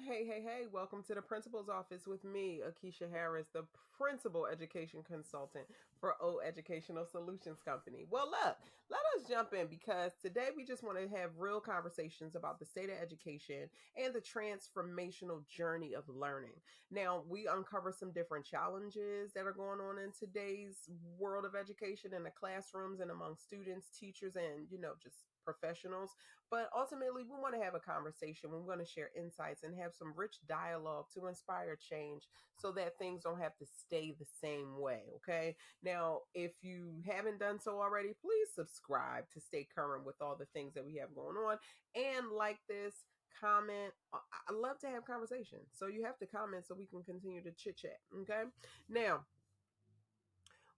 Hey, welcome to the principal's office with me, Akeisha Harris, the principal education consultant for O Educational Solutions Company. Well, look, let us jump in because today we just want to have real conversations about the state of education and the transformational journey of learning. Now, we uncover some different challenges that are going on in today's world of education in the classrooms and among students, teachers, and, just professionals. But ultimately, we want to have a conversation. We're going to share insights and have some rich dialogue to inspire change so that things don't have to stay the same way. Okay. Now, if you haven't done so already, please subscribe to stay current with all the things that we have going on and like this. Comment. I love to have conversations. So you have to comment so we can continue to chit chat. Okay. Now,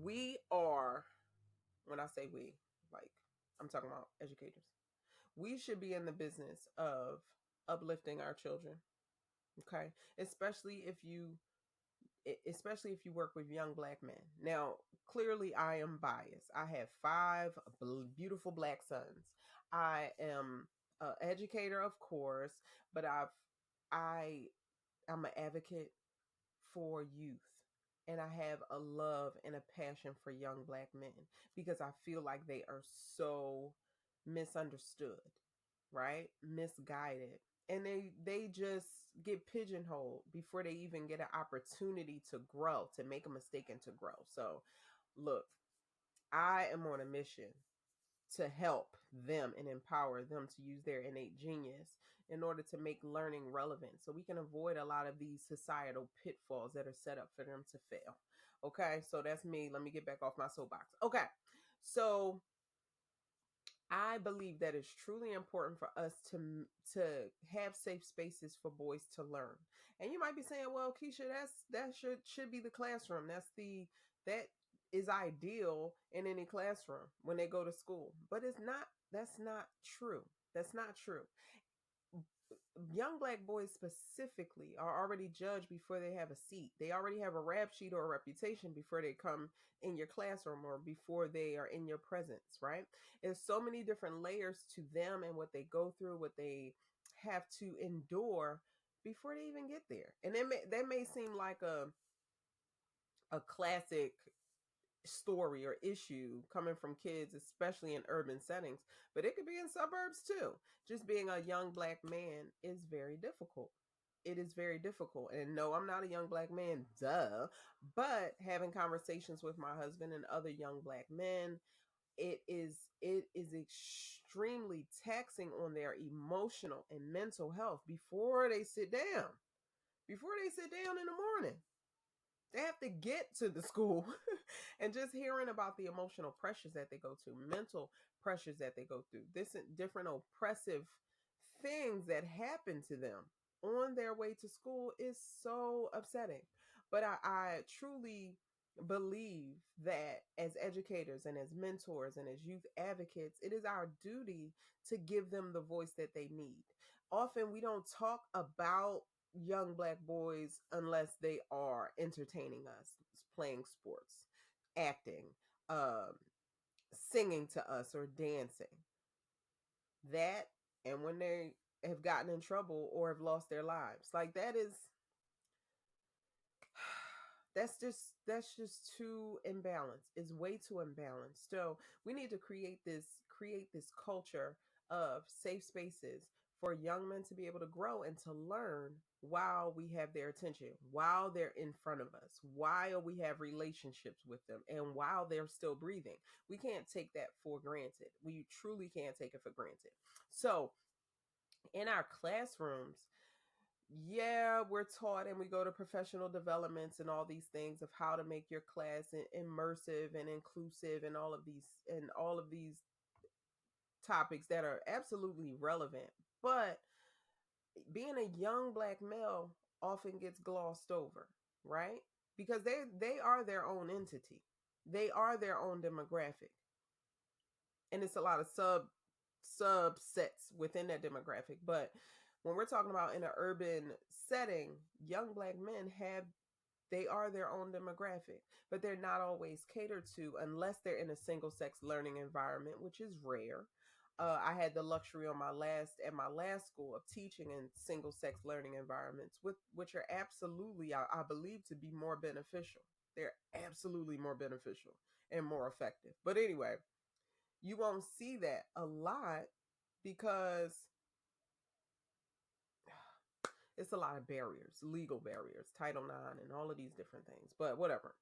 we are, when I say we, like, I'm talking about educators, we should be in the business of uplifting our children. Okay, especially if you work with young Black men. Now, clearly I am biased. I have five beautiful Black sons. I am an educator, of course, but I'm an advocate for youth. And I have a love and a passion for young Black men because I feel like they are so misunderstood, right? Misguided. And they just get pigeonholed before they even get an opportunity to grow, to make a mistake and to grow. So, look, I am on a mission to help them and empower them to use their innate genius in order to make learning relevant so we can avoid a lot of these societal pitfalls that are set up for them to fail. Okay, so that's me. Let me get back off my soapbox. Okay, so I believe that it's truly important for us to have safe spaces for boys to learn. And you might be saying, "Well, Keisha, that should be the classroom. That is ideal in any classroom when they go to school." But it's not. That's not true. That's not true. Young Black boys specifically are already judged before they have a seat. They already have a rap sheet or a reputation before they come in your classroom or before they are in your presence, right? There's so many different layers to them and what they go through, what they have to endure before they even get there. And that may seem like a classic story or issue coming from kids, especially in urban settings, but it could be in suburbs too. Just being a young Black man is very difficult. It is very difficult. And no, I'm not a young Black man, duh. But having conversations with my husband and other young Black men, it is extremely taxing on their emotional and mental health before they sit down. Before they sit down in the morning, they have to get to the school. And just hearing about the emotional pressures that they go to, mental pressures that they go through, this different oppressive things that happen to them on their way to school is so upsetting. But I truly believe that as educators and as mentors and as youth advocates, it is our duty to give them the voice that they need. Often we don't talk about young Black boys unless they are entertaining us, playing sports, acting, um, singing to us, or dancing. That, and when they have gotten in trouble or have lost their lives, like that is that's just too imbalanced. It's way too imbalanced. So we need to create this culture of safe spaces for young men to be able to grow and to learn while we have their attention, while they're in front of us, while we have relationships with them, and while they're still breathing. We can't take that for granted. We truly can't take it for granted. So in our classrooms, yeah, we're taught and we go to professional developments and all these things of how to make your class immersive and inclusive and all of these topics that are absolutely relevant. But being a young Black male often gets glossed over, right? Because they are their own entity. They are their own demographic. And it's a lot of subsets within that demographic. But when we're talking about in an urban setting, young Black men they are their own demographic, but they're not always catered to unless they're in a single sex learning environment, which is rare. I had the luxury on my last school of teaching in single sex learning environments, which are absolutely, I believe, to be more beneficial. They're absolutely more beneficial and more effective. But anyway, you won't see that a lot because it's a lot of barriers, legal barriers, Title IX, and all of these different things. But whatever.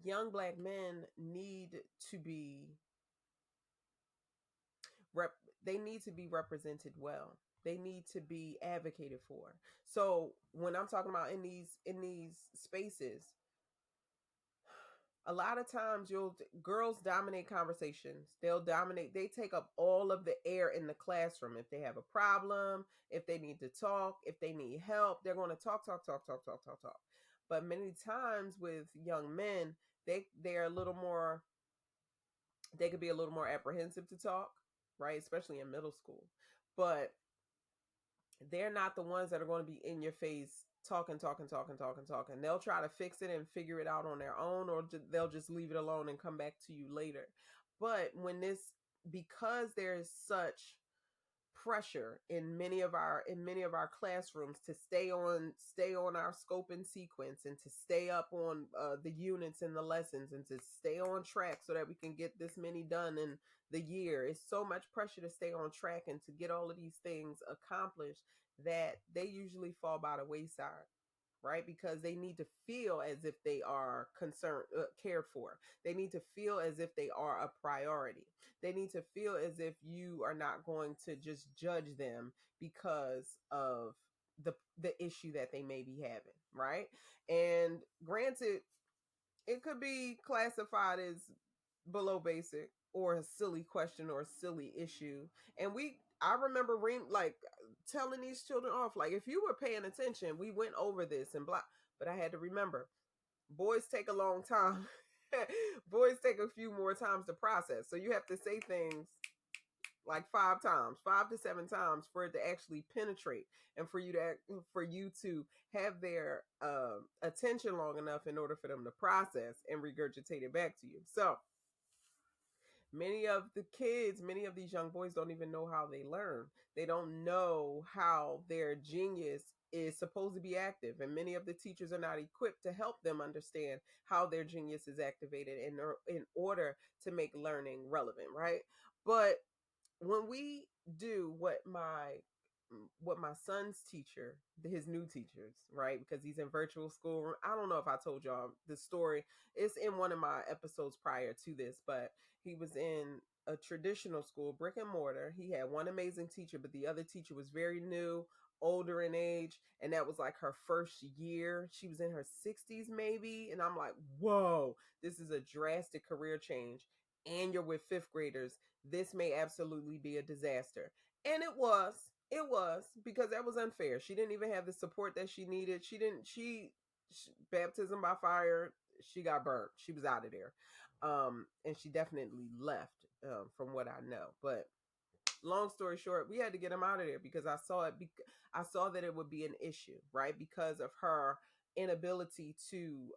Young black men need to be rep they need to be represented well. They need to be advocated for. So when I'm talking about in these spaces, a lot of times girls dominate conversations. They take up all of the air in the classroom. If they have a problem, if they need to talk, if they need help, they're going to talk. But many times with young men, they're a little more, they could be a little more apprehensive to talk, right? Especially in middle school. But they're not the ones that are going to be in your face talking. They'll try to fix it and figure it out on their own, or they'll just leave it alone and come back to you later. But because there's such pressure in many of our classrooms to stay on our scope and sequence, and to stay up on the units and the lessons, and to stay on track so that we can get this many done in the year. It's so much pressure to stay on track and to get all of these things accomplished that they usually fall by the wayside, right? Because they need to feel as if they are concerned, cared for. They need to feel as if they are a priority. They need to feel as if you are not going to just judge them because of the issue that they may be having, right? And granted, it could be classified as below basic, or a silly question, or a silly issue. And I remember like telling these children off, like, if you were paying attention, we went over this and blah. But I had to remember, boys take a long time. Boys take a few more times to process. So you have to say things like 5 times, 5 to 7 times, for it to actually penetrate, and for you to have their attention long enough in order for them to process and regurgitate it back to you. So many of these young boys don't even know how they learn. They don't know how their genius is supposed to be active. And many of the teachers are not equipped to help them understand how their genius is activated in order to make learning relevant, right? But when we do what my son's teacher, his new teachers, right? Because he's in virtual school. I don't know if I told y'all the story. It's in one of my episodes prior to this, but he was in a traditional school, brick and mortar. He had one amazing teacher, but the other teacher was very new, older in age, and that was like her first year. She was in her 60s maybe, and I'm like, whoa, this is a drastic career change. And you're with fifth graders. This may absolutely be a disaster. And it was. It was, because that was unfair. She didn't even have the support that she needed. Baptism by fire, she got burnt. She was out of there. And she definitely left, from what I know. But long story short, we had to get him out of there because I saw that it would be an issue, right? Because of her inability to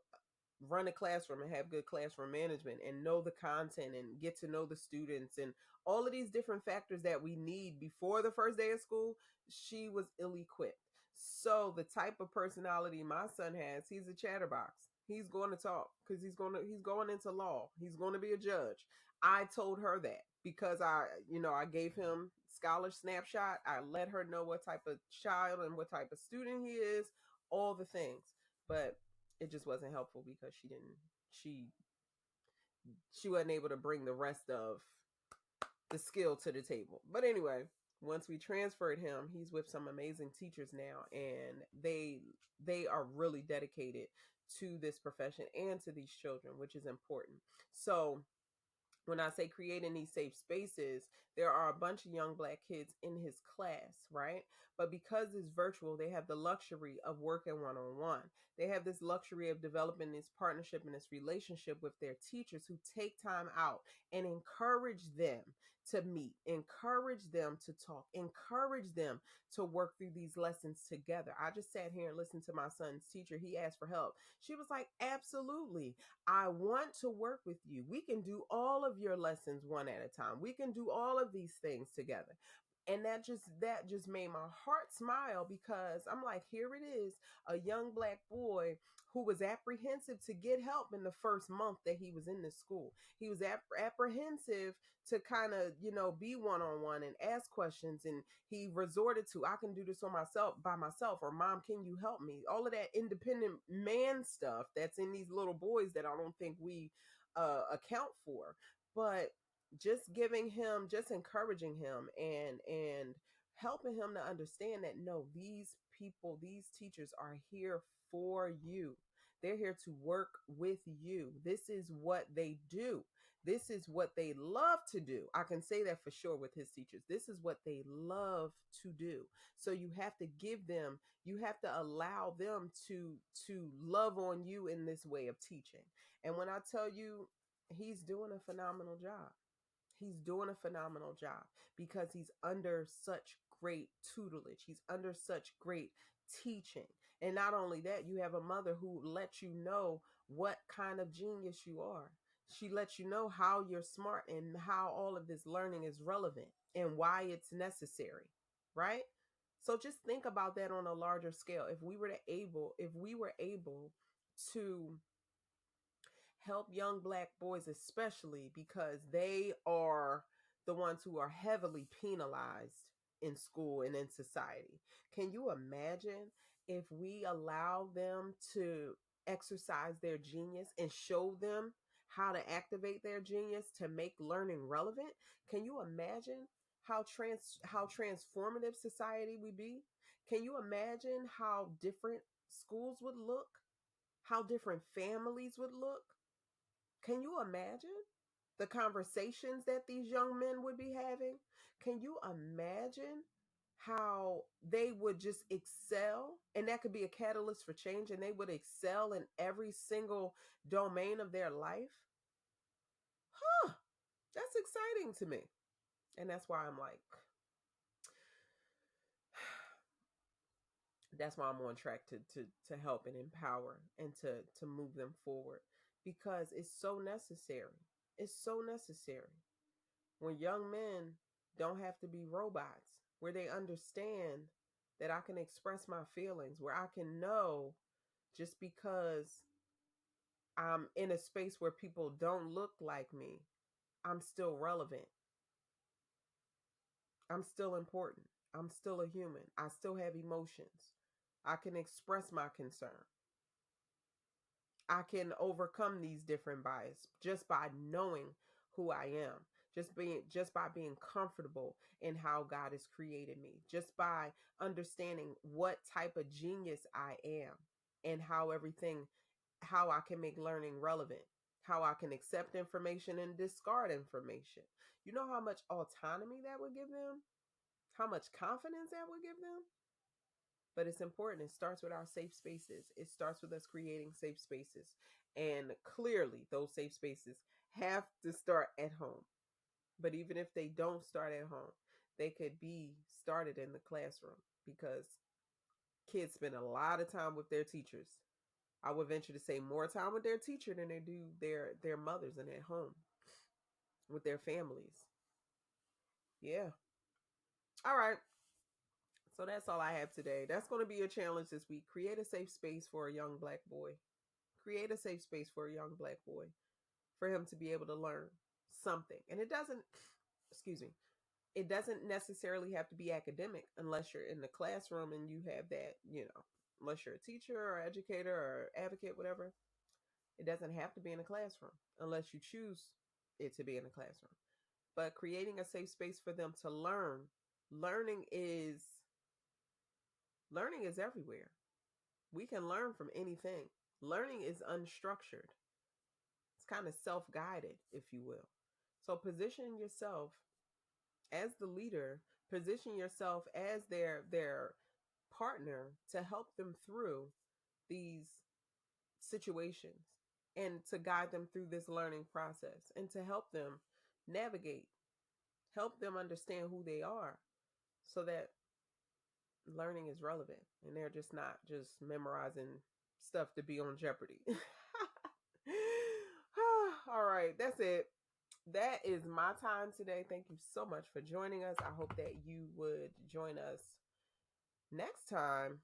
run a classroom and have good classroom management and know the content and get to know the students and all of these different factors that we need before the first day of school. She was ill-equipped. So the type of personality my son has, he's a chatterbox. He's going to talk because he's going into law. He's going to be a judge. I told her that because I gave him scholar snapshot. I let her know what type of child and what type of student he is, all the things. But it just wasn't helpful because she wasn't able to bring the rest of the skill to the table. But anyway, once we transferred him, he's with some amazing teachers now, and they are really dedicated to this profession and to these children, which is important. So when I say creating these safe spaces, there are a bunch of young Black kids in his class, right? But because it's virtual, they have the luxury of working one-on-one. They have this luxury of developing this partnership and this relationship with their teachers who take time out and encourage them to meet, encourage them to talk, encourage them to work through these lessons together. I just sat here and listened to my son's teacher. He asked for help. She was like, absolutely. I want to work with you. We can do all of your lessons one at a time. We can do all of these things together. And that just made my heart smile, because I'm like, here it is, a young Black boy who was apprehensive to get help in the first month that he was in the school. He was apprehensive to kind of, be one-on-one and ask questions, and he resorted to, I can do this on myself by myself, or mom, can you help me? All of that independent man stuff that's in these little boys that I don't think we account for. But just encouraging him and helping him to understand that, no, these people, these teachers are here for you. They're here to work with you. This is what they do. This is what they love to do. I can say that for sure with his teachers. This is what they love to do. So you have to give them, you have to allow them to love on you in this way of teaching. And when I tell you, he's doing a phenomenal job. He's doing a phenomenal job because he's under such great tutelage. He's under such great teaching. And not only that, you have a mother who lets you know what kind of genius you are. She lets you know how you're smart and how all of this learning is relevant and why it's necessary, right? So just think about that on a larger scale. If we were able to help young Black boys, especially because they are the ones who are heavily penalized in school and in society. Can you imagine if we allow them to exercise their genius and show them how to activate their genius to make learning relevant? Can you imagine how transformative society would be? Can you imagine how different schools would look? How different families would look? Can you imagine the conversations that these young men would be having? Can you imagine how they would just excel? And that could be a catalyst for change, and they would excel in every single domain of their life. Huh, that's exciting to me. And that's why I'm like, that's why I'm on track to help and empower and to move them forward, because it's so necessary. It's so necessary. When young men don't have to be robots, where they understand that I can express my feelings, where I can know just because I'm in a space where people don't look like me, I'm still relevant. I'm still important. I'm still a human. I still have emotions. I can express my concern. I can overcome these different biases just by knowing who I am, just by being comfortable in how God has created me, just by understanding what type of genius I am, and how I can make learning relevant, how I can accept information and discard information. You know how much autonomy that would give them? How much confidence that would give them? But it's important. It starts with our safe spaces. It starts with us creating safe spaces. And clearly, those safe spaces have to start at home. But even if they don't start at home, they could be started in the classroom, because kids spend a lot of time with their teachers. I would venture to say more time with their teacher than they do their mothers and at home with their families. Yeah. All right. So that's all I have today. That's going to be a challenge this week. Create a safe space for a young Black boy. Create a safe space for a young Black boy, for him to be able to learn something. And excuse me, it doesn't necessarily have to be academic unless you're in the classroom and you have that, unless you're a teacher or educator or advocate, whatever. It doesn't have to be in a classroom unless you choose it to be in a classroom. But creating a safe space for them to learn. Learning is learning is everywhere. We can learn from anything. Learning is unstructured. It's kind of self-guided, if you will. So position yourself as the leader, position yourself as their partner to help them through these situations, and to guide them through this learning process, and to help them navigate help them understand who they are so that learning is relevant and they're just not just memorizing stuff to be on Jeopardy. All right, that's it. That is my time today. Thank you so much for joining us. I hope that you would join us next time.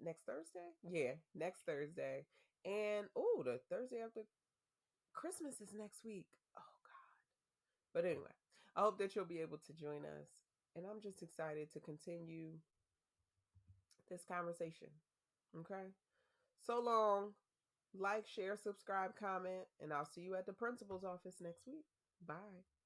Next Thursday? Yeah, next Thursday. And the Thursday after Christmas is next week. Oh God. But anyway, I hope that you'll be able to join us. And I'm just excited to continue this conversation. Okay? So long. Like, share, subscribe, comment, and I'll see you at the principal's office next week. Bye.